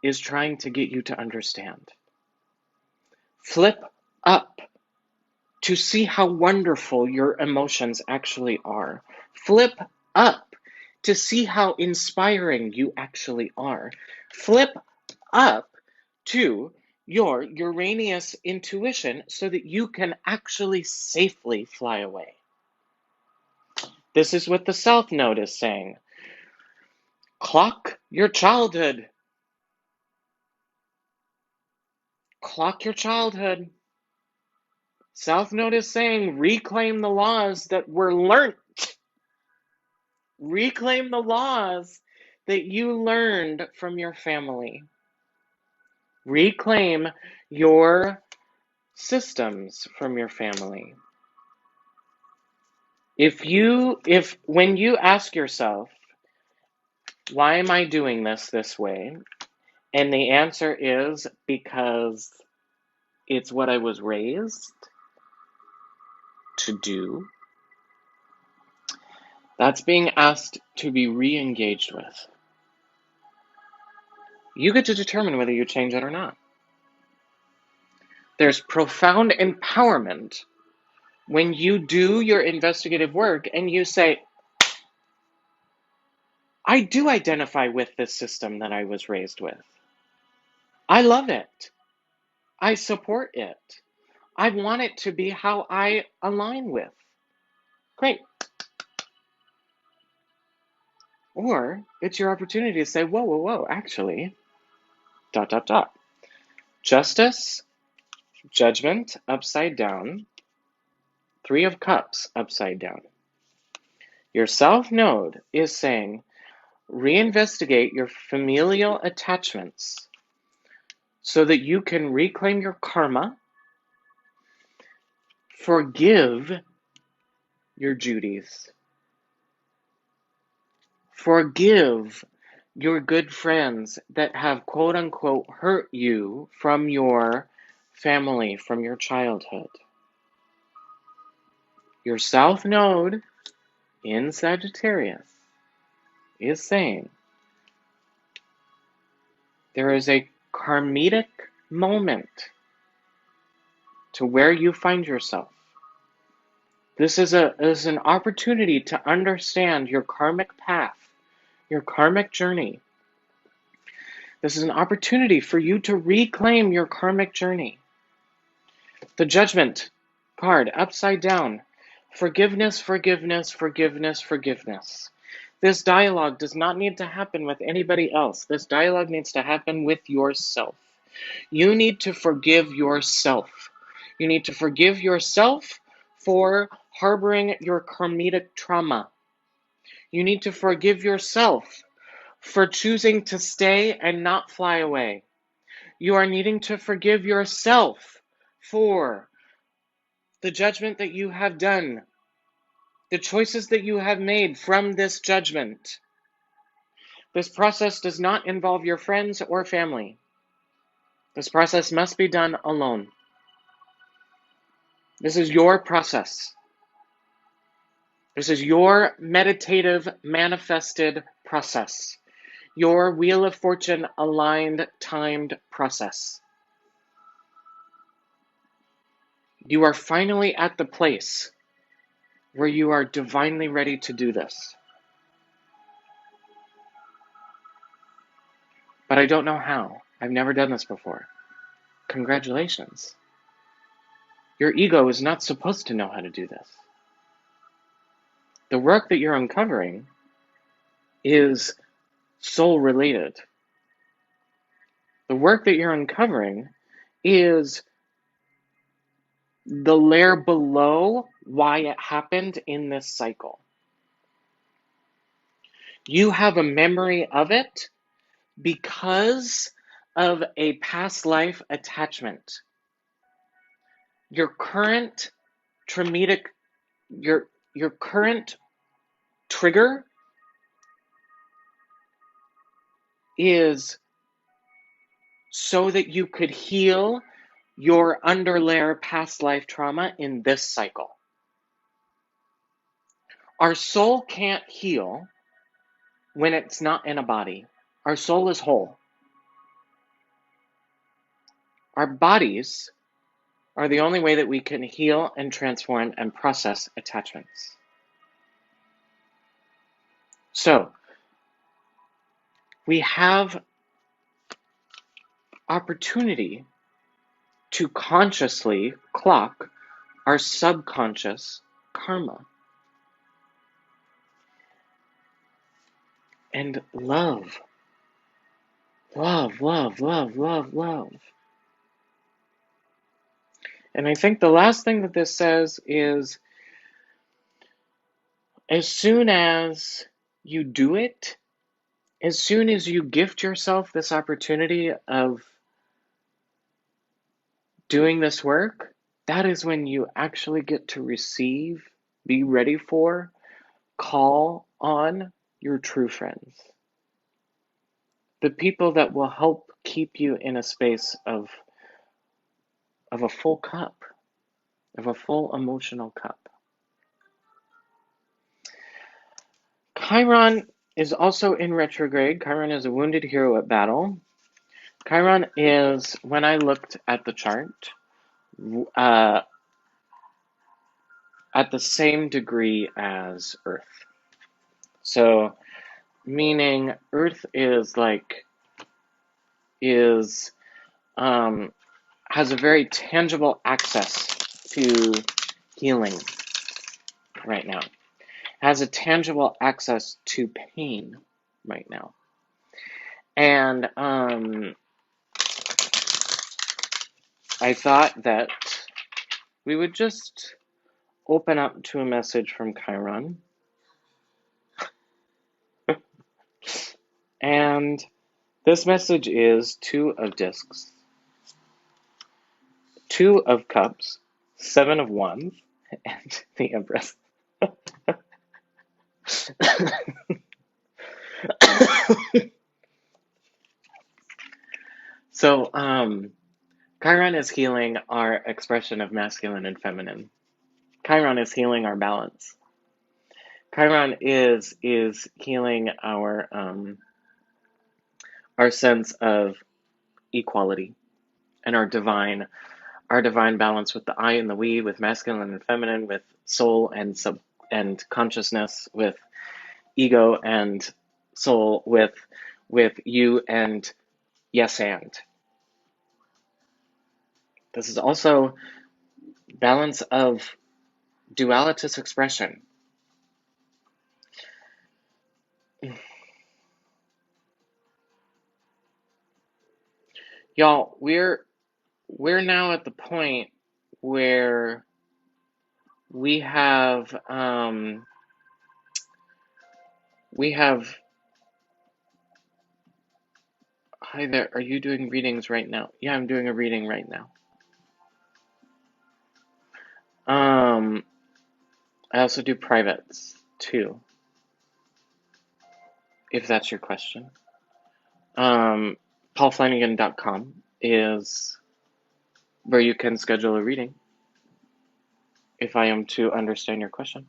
is trying to get you to understand. Flip up to see how wonderful your emotions actually are. Flip up to see how inspiring you actually are. Flip up to your Uranus intuition so that you can actually safely fly away. This is what the South Node is saying. Clock your childhood. Clock your childhood. South Node is saying reclaim the laws that were learnt. Reclaim the laws that you learned from your family. Reclaim your systems from your family. When you ask yourself, why am I doing this way? And the answer is because it's what I was raised to do. That's being asked to be re-engaged with. You get to determine whether you change it or not. There's profound empowerment when you do your investigative work and you say, I do identify with this system that I was raised with. I love it. I support it. I want it to be how I align with. Great. Or it's your opportunity to say, whoa, actually, ... Justice, judgment, upside down, Three of Cups, upside down. Your South Node is saying, reinvestigate your familial attachments so that you can reclaim your karma, forgive your Judys, forgive your good friends that have quote-unquote hurt you from your family, from your childhood. Your South Node in Sagittarius is saying there is a karmic moment to where you find yourself. This is an opportunity to understand your karmic path, your karmic journey. This is an opportunity for you to reclaim your karmic journey. The Judgment card, upside down. Forgiveness, forgiveness, forgiveness, forgiveness. This dialogue does not need to happen with anybody else. This dialogue needs to happen with yourself. You need to forgive yourself. You need to forgive yourself for harboring your karmic trauma. You need to forgive yourself for choosing to stay and not fly away. You are needing to forgive yourself for the judgment that you have done, the choices that you have made from this judgment. This process does not involve your friends or family. This process must be done alone. This is your process. This is your meditative, manifested process. Your Wheel of Fortune aligned, timed process. You are finally at the place where you are divinely ready to do this. But I don't know how. I've never done this before. Congratulations. Your ego is not supposed to know how to do this. The work that you're uncovering is soul related. The work that you're uncovering is the layer below why it happened in this cycle. You have a memory of it because of a past life attachment. Your current traumatic, your current trigger is so that you could heal your underlayer past life trauma in this cycle. Our soul can't heal when it's not in a body. Our soul is whole. Our bodies are the only way that we can heal and transform and process attachments. So, we have opportunity to consciously clock our subconscious karma and love. Love, love, love, love, love. And I think the last thing that this says is, as soon as you do it, as soon as you gift yourself this opportunity of doing this work, that is when you actually get to receive be ready for, call on your true friends. The people that will help keep you in a space of a full cup, of a full emotional cup. Chiron is also in retrograde. Chiron is a wounded hero at battle. Chiron is, when I looked at the chart, at the same degree as Earth. So, meaning Earth is has a very tangible access to healing right now. Has a tangible access to pain right now. And I thought that we would just open up to a message from Chiron. And this message is 2 of discs, 2 of cups, 7 of wands, and the Empress. So, Chiron is healing our expression of masculine and feminine. Chiron is healing our balance. Chiron is healing our sense of equality and our divine balance with the I and the we, with masculine and feminine, with soul and consciousness, with ego and soul, with you and yes and. This is also balance of dualitous expression. Y'all, we're now at the point where we have hi there, are you doing readings right now? Yeah, I'm doing a reading right now. I also do privates too, if that's your question. PaulFlanagan.com is where you can schedule a reading, if I am to understand your question.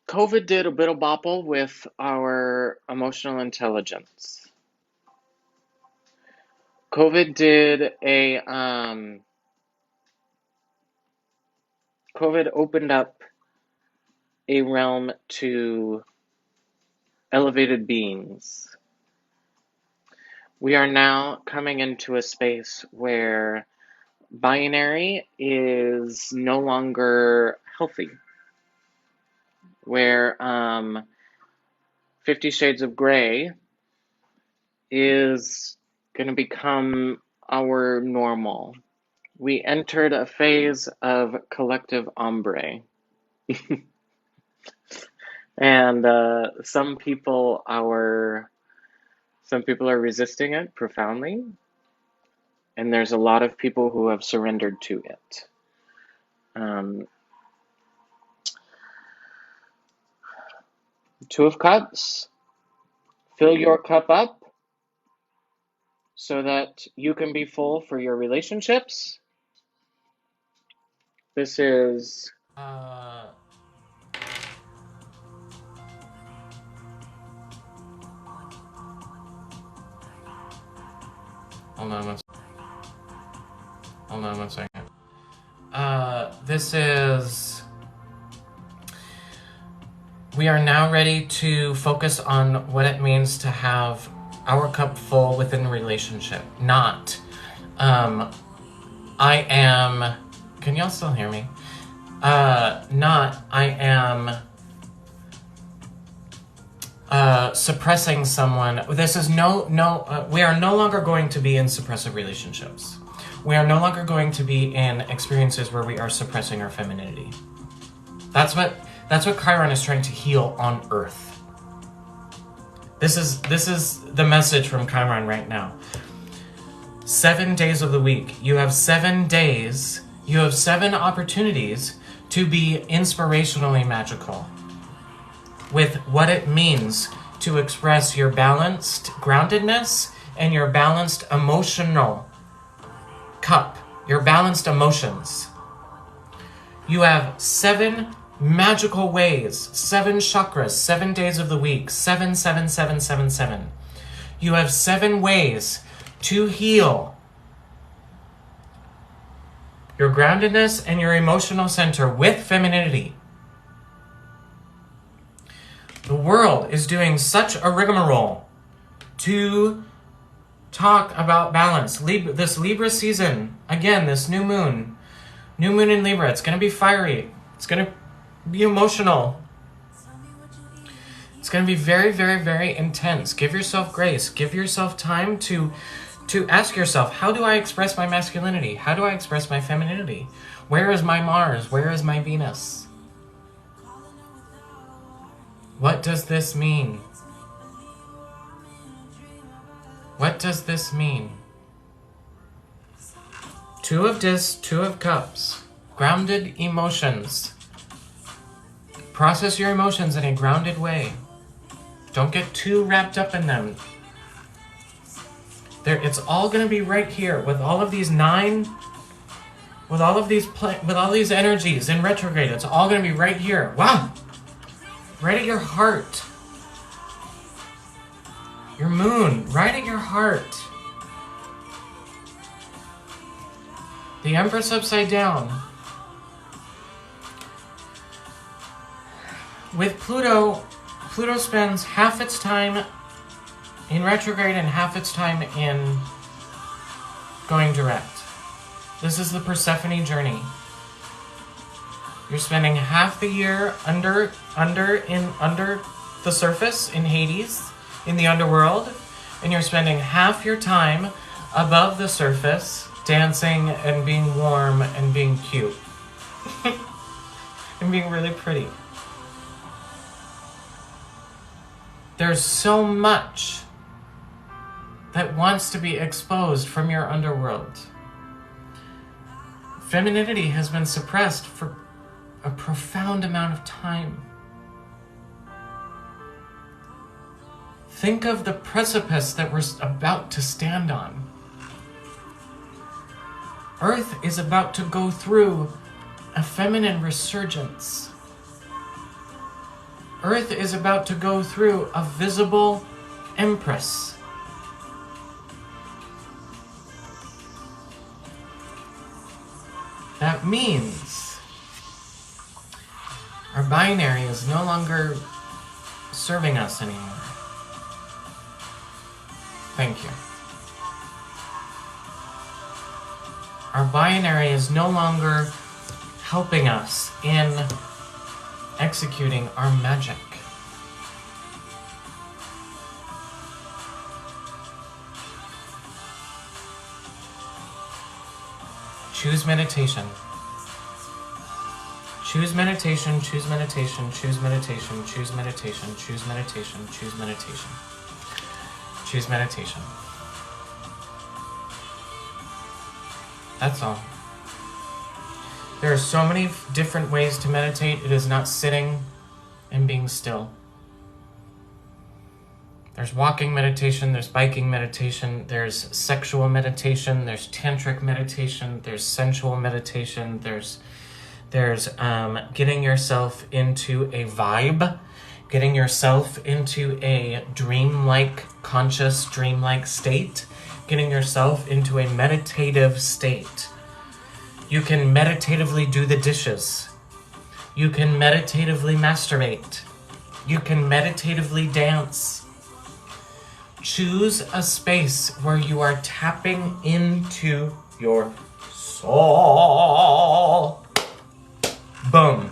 COVID did a bit of bopple with our emotional intelligence. COVID opened up a realm to elevated beings. We are now coming into a space where binary is no longer healthy, where 50 Shades of Grey is going to become our normal. We entered a phase of collective ombre. And some people are resisting it profoundly, and there's a lot of people who have surrendered to it. 2 of Cups, fill your cup up so that you can be full for your relationships. This is hold on one second. This is, we are now ready to focus on what it means to have our cup full within a relationship. Not, can y'all still hear me? Not, I am suppressing someone. This is we are no longer going to be in suppressive relationships. We are no longer going to be in experiences where we are suppressing our femininity. That's what Chiron is trying to heal on Earth. This is the message from Chiron right now. 7 days of the week. You have 7 days, you have 7 opportunities to be inspirationally magical with what it means to express your balanced groundedness and your balanced emotional cup, your balanced emotions. You have 7 magical ways, 7 chakras, 7 days of the week, 7, 7, 7, 7, 7. You have 7 ways to heal your groundedness and your emotional center with femininity. The world is doing such a rigmarole to talk about balance. This Libra season, again, this new moon in Libra, it's going to be fiery. It's going to be emotional. It's going to be very, very, very intense. Give yourself grace. Give yourself time to ask yourself, how do I express my masculinity? How do I express my femininity? Where is my Mars? Where is my Venus? What does this mean? What does this mean? 2 of Discs, 2 of Cups. Grounded emotions. Process your emotions in a grounded way. Don't get too wrapped up in them. It's all going to be right here with all of these 9, with all these energies in retrograde. It's all going to be right here. Wow. Right at your heart. Your moon, right at your heart. The Empress upside down. With Pluto spends half its time in retrograde and half its time in going direct. This is the Persephone journey. You're spending half the year under the surface in Hades, in the underworld, and you're spending half your time above the surface, dancing and being warm and being cute. And being really pretty. There's so much that wants to be exposed from your underworld. Femininity has been suppressed for a profound amount of time. Think of the precipice that we're about to stand on. Earth is about to go through a feminine resurgence. Earth is about to go through a visible empress. That means our binary is no longer serving us anymore. Thank you. Our binary is no longer helping us in executing our magic. Choose meditation. Choose meditation, choose meditation, choose meditation, choose meditation, choose meditation, choose meditation. Choose meditation. That's all. There are so many different ways to meditate. It is not sitting and being still. There's walking meditation, there's biking meditation, there's sexual meditation, there's tantric meditation, there's sensual meditation, there's getting yourself into a vibe, getting yourself into a dreamlike, conscious, dreamlike state, getting yourself into a meditative state. You can meditatively do the dishes. You can meditatively masturbate. You can meditatively dance. Choose a space where you are tapping into your soul. Boom.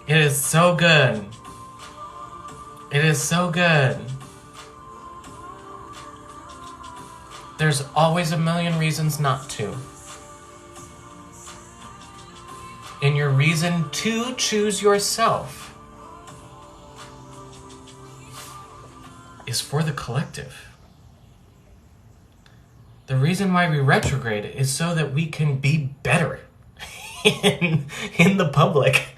It is so good. It is so good. There's always a million reasons not to. And your reason to choose yourself is for the collective. The reason why we retrograde is so that we can be better in the public.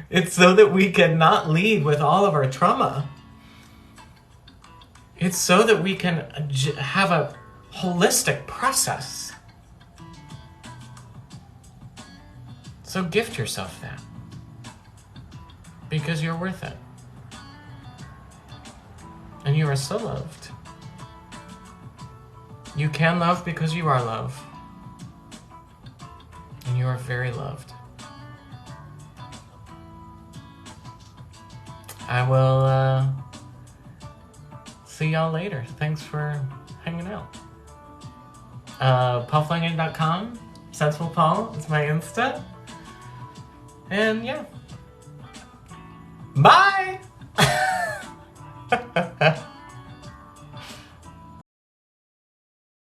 It's so that we can not lead with all of our trauma. It's so that we can have a holistic process. So gift yourself that. Because you're worth it. And you are so loved. You can love because you are love. And you are very loved. I will see y'all later. Thanks for hanging out. PaulFlanagan.com. Sensible Paul is my Insta. And yeah. Bye!